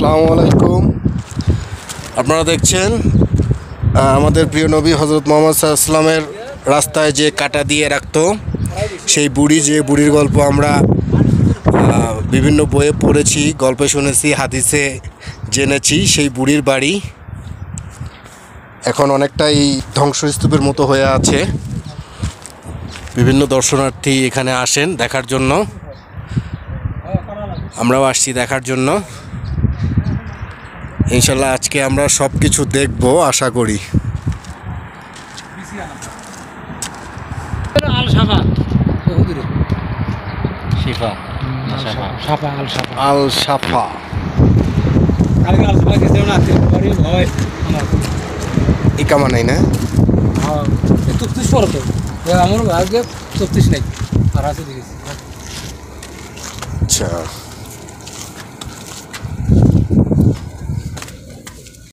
আসসালামু আলাইকুম। আপনারা দেখছেন আমাদের প্রিয় নবী হজরত মোহাম্মদ সাল্লাল্লাহু আলাইহি ওয়াসাল্লামের রাস্তায় যে কাটা দিয়ে রাখতো সেই বুড়ি, যে বুড়ির গল্প আমরা বিভিন্ন বইয়ে পড়েছি, গল্পে শুনেছি, হাদিসে জেনেছি। সেই বুড়ির বাড়ি এখন অনেকটাই ধ্বংসস্তূপের মতো হয়ে আছে। বিভিন্ন দর্শনার্থী এখানে আসেন দেখার জন্য, আমরাও আসছি দেখার জন্য। ইনশাল্লাহ আজকে আমরা সব কিছু দেখব আশা করি। আল সাফা ইকামা নাই না? আমার আগে 34 নাই আর আছে দেখেছি। আচ্ছা।